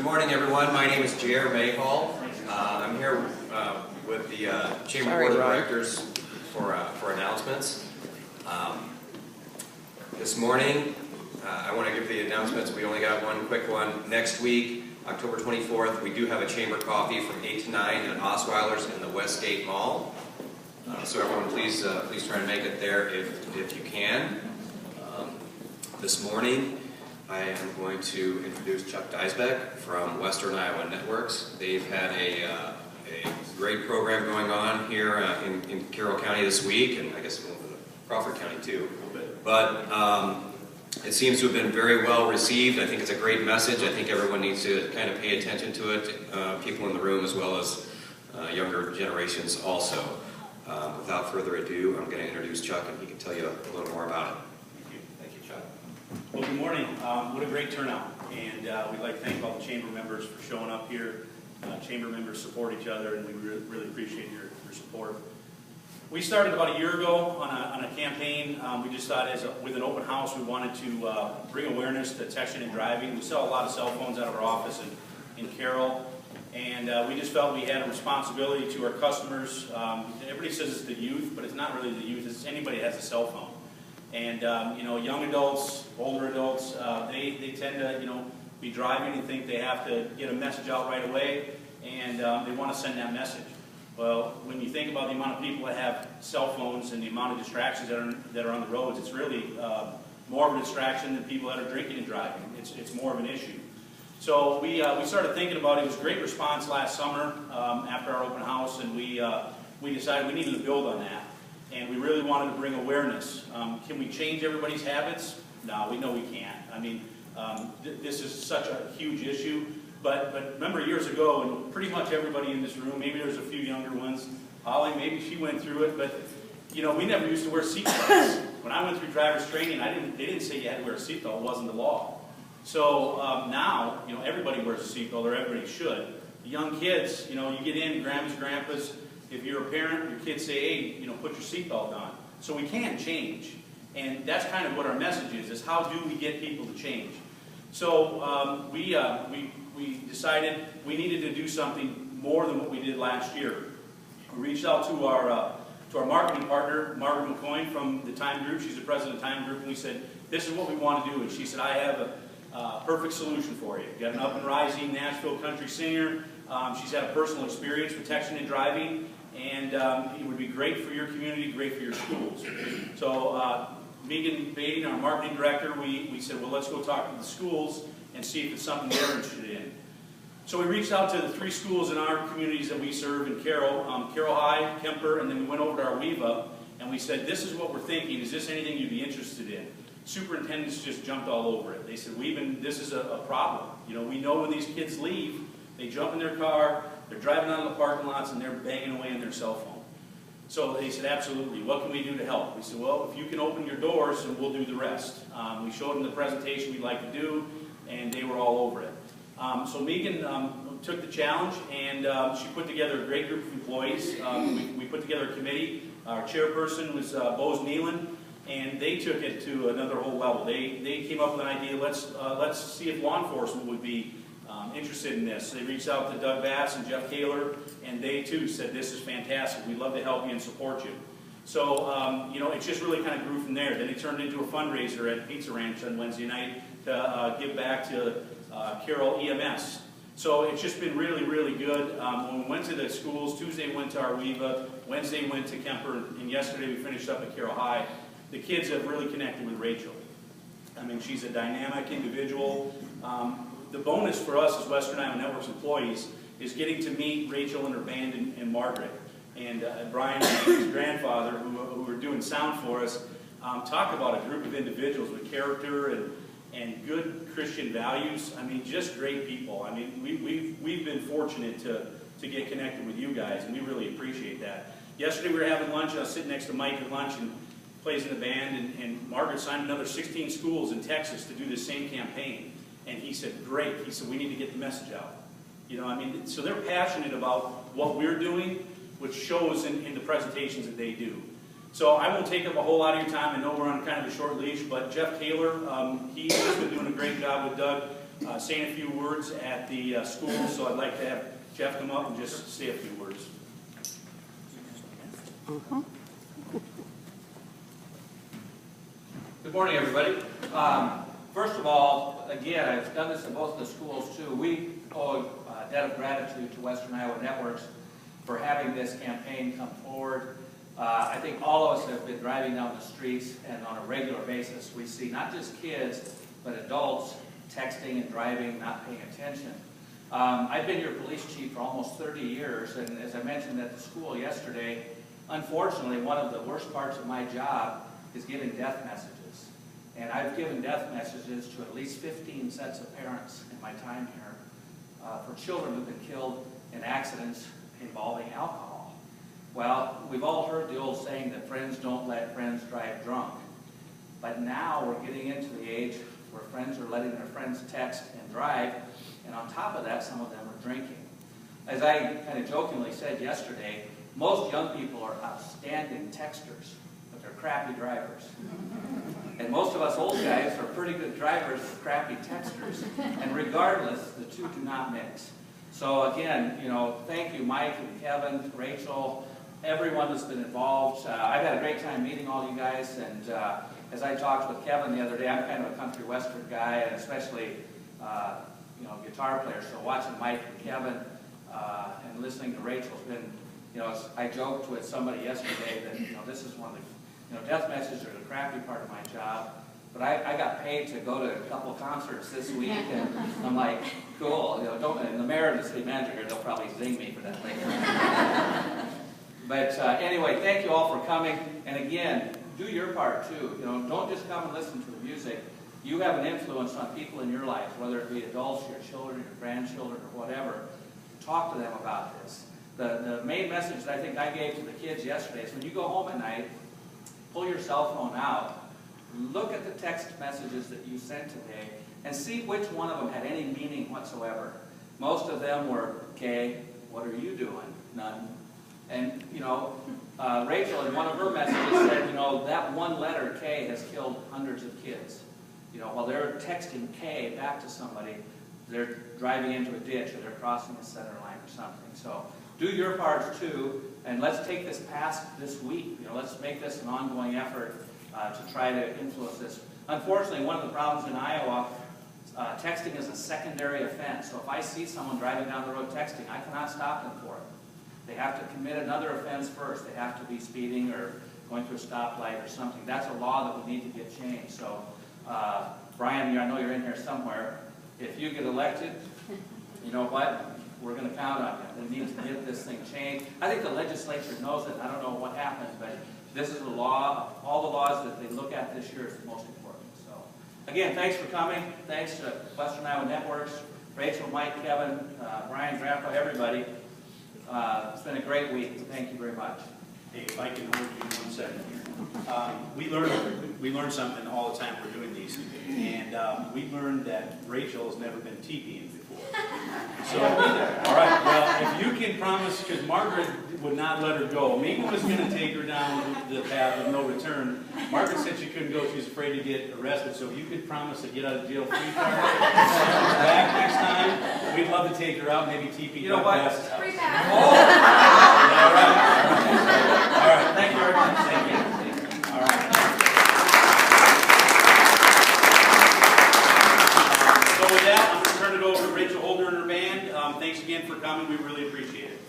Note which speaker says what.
Speaker 1: morning, everyone. My name is J.R. Mayhall. I'm here with the Chamber Board of Directors for announcements. This morning, I want to give the announcements. We only got one quick one. Next week, October 24th, we do have a Chamber Coffee from 8 to 9 at Osweiler's in the Westgate Mall. So everyone, please try to make it there if you can. This morning, I am going to introduce Chuck Deisbeck from Western Iowa Networks. They've had a great program going on here in Carroll County this week, and I guess in Crawford County too. But it seems to have been very well received. I think it's a great message. I think everyone needs to kind of pay attention to it, people in the room as well as younger generations also. Without further ado, I'm going to introduce Chuck, and he can tell you a little more about it. Thank you, Chuck.
Speaker 2: Well, good morning. What a great turnout. And we'd like to thank all the chamber members for showing up here. Chamber members support each other, and we really appreciate your support. We started about a year ago on a campaign. We just thought with an open house, we wanted to bring awareness to texting and driving. We sell a lot of cell phones out of our office in Carroll. And we just felt we had a responsibility to our customers. Everybody says it's the youth, but it's not really the youth. It's anybody that has a cell phone. And young adults, older adults, they tend to be driving and think they have to get a message out right away, and they want to send that message. Well, when you think about the amount of people that have cell phones and the amount of distractions that are on the roads, it's really more of a distraction than people that are drinking and driving. It's more of an issue. So we started thinking about it. It was a great response last summer after our open house, and we decided we needed to build on that. And we really wanted to bring awareness. Can we change everybody's habits? No, we know we can't. I mean, this is such a huge issue. But remember years ago, and pretty much everybody in this room, maybe there's a few younger ones, Holly, maybe she went through it, but we never used to wear seatbelts. When I went through driver's training, they didn't say you had to wear a seatbelt. It wasn't the law. So now, everybody wears a seatbelt, or everybody should. The young kids, you get in, grandmas, grandpas. If you're a parent, your kids say, hey, put your seatbelt on. So we can change. And that's kind of what our message is how do we get people to change? So we decided we needed to do something more than what we did last year. We reached out to our marketing partner, Margaret McCoy from the Time Group. She's the president of Time Group. And we said, this is what we want to do. And she said, I have a perfect solution for you. Got an up and rising Nashville country singer. She's had a personal experience with texting and driving, and it would be great for your community, great for your schools. So Megan Bating, our marketing director, we said, well, let's go talk to the schools and see if it's something they're interested in. So we reached out to the 3 schools in our communities that we serve in Carroll, Carroll High, Kemper, and then we went over to our WEVA, and we said, this is what we're thinking. Is this anything you'd be interested in? Superintendents just jumped all over it. They said, this is a problem. We know when these kids leave, they jump in their car, they're driving out of the parking lots, and they're banging away on their cell phone. So they said, absolutely, what can we do to help? We said, well, if you can open your doors, and we'll do the rest. We showed them the presentation we'd like to do, and they were all over it. So Megan took the challenge, and she put together a great group of employees. We put together a committee. Our chairperson was Bose Nealon, and they took it to another whole level. They came up with an idea, let's see if law enforcement would be interested in this. They reached out to Doug Bass and Jeff Kaler, and they too said, this is fantastic. We'd love to help you and support you. So, it just really kind of grew from there. Then it turned into a fundraiser at Pizza Ranch on Wednesday night to give back to Carroll EMS. So it's just been really, really good. When we went to the schools, Tuesday we went to our WEVA, Wednesday we went to Kemper, and yesterday we finished up at Carroll High. The kids have really connected with Rachel. I mean, she's a dynamic individual. The bonus for us as Western Iowa Networks employees is getting to meet Rachel and her band and Margaret. And Brian and his grandfather, who were doing sound for us, talk about a group of individuals with character and good Christian values. I mean, just great people. I mean, we've been fortunate to get connected with you guys, and we really appreciate that. Yesterday we were having lunch, and I was sitting next to Mike at lunch, and plays in the band, and Margaret signed another 16 schools in Texas to do this same campaign. And he said, great. He said, we need to get the message out. So they're passionate about what we're doing, which shows in the presentations that they do. So I won't take up a whole lot of your time. I know we're on kind of a short leash, but Jeff Kaler, he's been doing a great job with Doug saying a few words at the school, so I'd like to have Jeff come up and just say a few words.
Speaker 3: Good morning, everybody. First of all, again, I've done this in both of the schools too. We owe a debt of gratitude to Western Iowa Networks for having this campaign come forward. I think all of us have been driving down the streets, and on a regular basis we see not just kids, but adults texting and driving, not paying attention. I've been your police chief for almost 30 years, and as I mentioned at the school yesterday, unfortunately, one of the worst parts of my job is giving death messages. And I've given death messages to at least 15 sets of parents in my time here for children who've been killed in accidents involving alcohol. Well, we've all heard the old saying that friends don't let friends drive drunk. But now we're getting into the age where friends are letting their friends text and drive, and on top of that, some of them are drinking. As I kind of jokingly said yesterday, most young people are outstanding texters, but they're crappy drivers. And most of us old guys are pretty good drivers, crappy texters. And regardless, the two do not mix. So again, thank you, Mike and Kevin, Rachel, everyone that's been involved. I've had a great time meeting all you guys, and as I talked with Kevin the other day, I'm kind of a country western guy, and especially guitar player. So watching Mike and Kevin and listening to Rachel's been, I joked with somebody yesterday that this is one of the, death messages are the crappy part of my job. But I got paid to go to a couple of concerts this week, and I'm like, cool. And the mayor and the city manager here, they'll probably zing me for that later. But anyway, thank you all for coming. And again, do your part too. Don't just come and listen to the music. You have an influence on people in your life, whether it be adults, your children, your grandchildren, or whatever. Talk to them about this. The main message that I think I gave to the kids yesterday is when you go home at night, pull your cell phone out, look at the text messages that you sent today, and see which one of them had any meaning whatsoever. Most of them were, okay, what are you doing? None. And, Rachel in one of her messages said, that one letter, K, has killed hundreds of kids. While they're texting K back to somebody, they're driving into a ditch or they're crossing the center line or something. So do your parts too, and let's take this past this week. Let's make this an ongoing effort to try to influence this. Unfortunately, one of the problems in Iowa, texting is a secondary offense. So if I see someone driving down the road texting, I cannot stop them for it. They have to commit another offense first. They have to be speeding or going through a stoplight or something. That's a law that we need to get changed. So, Brian, I know you're in here somewhere. If you get elected, you know what? We're going to count on you. We need to get this thing changed. I think the legislature knows it. I don't know what happened, but this is a law. All the laws that they look at this year is the most important. So, again, thanks for coming. Thanks to Western Iowa Networks, Rachel, Mike, Kevin, Brian, Grandpa, everybody. It's been a great week. Thank you very much.
Speaker 2: Hey, if I can hold you 1 second here. We learn something all the time we're doing these, and we learned that Rachel has never been TPing before. So, all right. Well, if you can promise, because Margaret would not let her go. Megan was going to take her down the path of no return. Margaret said she couldn't go; she was afraid to get arrested. So, if you could promise to get out of jail free card back next time, we'd love to take her out. Maybe TP.
Speaker 3: You know what?
Speaker 4: Free pass.
Speaker 3: Oh.
Speaker 2: All right. All right.
Speaker 3: Thank you very much. Thank you.
Speaker 2: All right. So with that, I'm going to turn it over to Rachel Holder and her band. Thanks again for coming. We really appreciate it.